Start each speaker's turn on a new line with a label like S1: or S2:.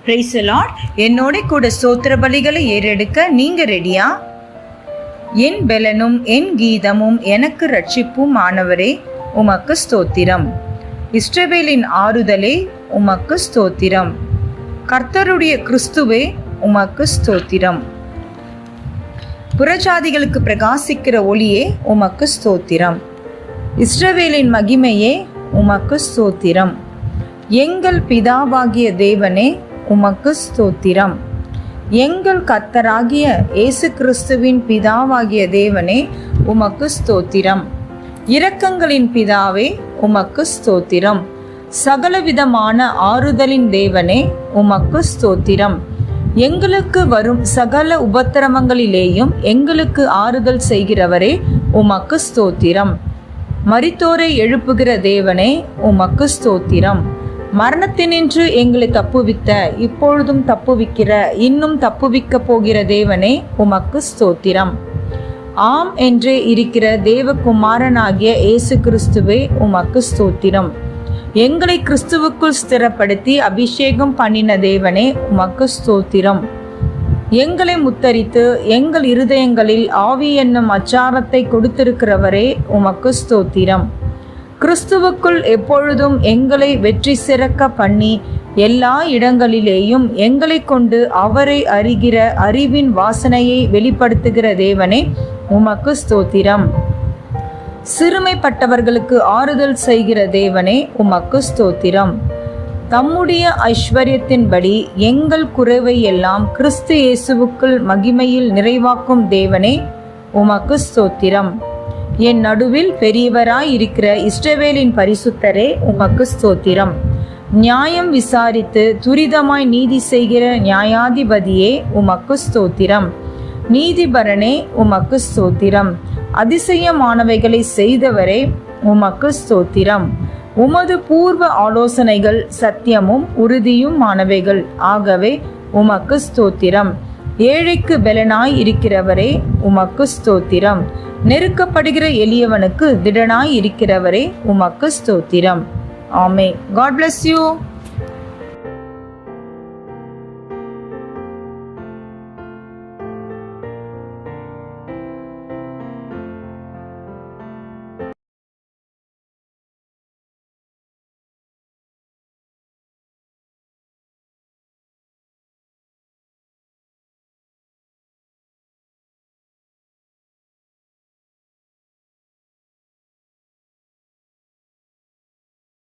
S1: Praise the Lord. என்னோட கூட ஸ்தோத்திர பலிகளை ஏறெடுக்க நீங்க ரெடியா? என் பெலனும் என் கீதமும் எனக்கு ரட்சிப்பும் ஆனவரே உமக்கு ஸ்தோத்திரம். இஸ்ரவேலின் ஆறுதலே உமக்கு ஸ்தோத்திரம். கர்த்தருடைய கிறிஸ்துவே உமக்கு ஸ்தோத்திரம். புறஜாதிகளுக்கு பிரகாசிக்கிற ஒளியே உமக்கு ஸ்தோத்திரம். இஸ்ரவேலின் மகிமையே உமக்கு ஸ்தோத்திரம். எங்கள் பிதாவாகிய தேவனே உமக்கு ஸ்தோத்திரம். எங்கள் கர்த்தராகிய இயேசு கிறிஸ்துவின் பிதாவாகிய தேவனே உமக்கு ஸ்தோத்திரம். இரக்கங்களின் பிதாவே உமக்கு ஸ்தோத்திரம். சகலவிதமான ஆறுதலின் தேவனே உமக்கு ஸ்தோத்திரம். எங்களுக்கு வரும் சகல உபத்திரவங்களிலேயும் எங்களுக்கு ஆறுதல் செய்கிறவரே உமக்கு ஸ்தோத்திரம். மரித்தோரை எழுப்புகிற தேவனே உமக்கு ஸ்தோத்திரம். மரணத்தினின்று எங்களை தப்புவித்த, இப்பொழுதும் தப்புவிக்கிற, இன்னும் தப்புவிக்க போகிற தேவனே உமக்கு ஸ்தோத்திரம். ஆம் என்றே இருக்கிற தேவகுமாரனாகிய இயேசு கிறிஸ்துவே உமக்கு ஸ்தோத்திரம். எங்களை கிறிஸ்துவுக்குள் ஸ்திரப்படுத்தி அபிஷேகம் பண்ணின தேவனே உமக்கு ஸ்தோத்திரம். எங்களை முத்தரித்து எங்கள் இருதயங்களில் ஆவி என்னும் அச்சாரத்தை கொடுத்திருக்கிறவரே உமக்கு ஸ்தோத்திரம். கிறிஸ்துவுக்குள் எப்பொழுதும் எங்களை வெற்றி சிறக்க பண்ணி எல்லா இடங்களிலேயும் எங்களை கொண்டு அவரை அறிகிற அறிவின் வாசனையை வெளிப்படுத்துகிற தேவனே உமக்கு ஸ்தோத்திரம். சிறுமைப்பட்டவர்களுக்கு ஆறுதல் செய்கிற தேவனே உமக்கு ஸ்தோத்திரம். தம்முடைய ஐஸ்வர்யத்தின்படி எங்கள் குறைவை எல்லாம் கிறிஸ்து இயேசுவுக்குள் மகிமையில் நிறைவாக்கும் தேவனே உமக்கு ஸ்தோத்திரம். என் நடுவில் பெரியவராய் இருக்கிற இஸ்ரவேலின் பரிசுத்தரே உமக்கு ஸ்தோத்திரம். நியாயம் விசாரித்து துரிதமாய் நீதி செய்கிற நியாயாதிபதியே உமக்கு ஸ்தோத்திரம். நீதிபரனே உமக்கு ஸ்தோத்திரம். அதிசயமானவைகளை செய்தவரே உமக்கு ஸ்தோத்திரம். உமது பூர்வ ஆலோசனைகள் சத்தியமும் உறுதியும் ஆனவைகள் ஆகவே உமக்கு ஸ்தோத்திரம். ஏழைக்கு பெலனாய் இருக்கிறவரே உமக்கு ஸ்தோத்திரம். நெருக்கப்படுகிற எளியவனுக்கு திடனாய் இருக்கிறவரே உமக்கு ஸ்தோத்திரம். ஆமென். God bless you.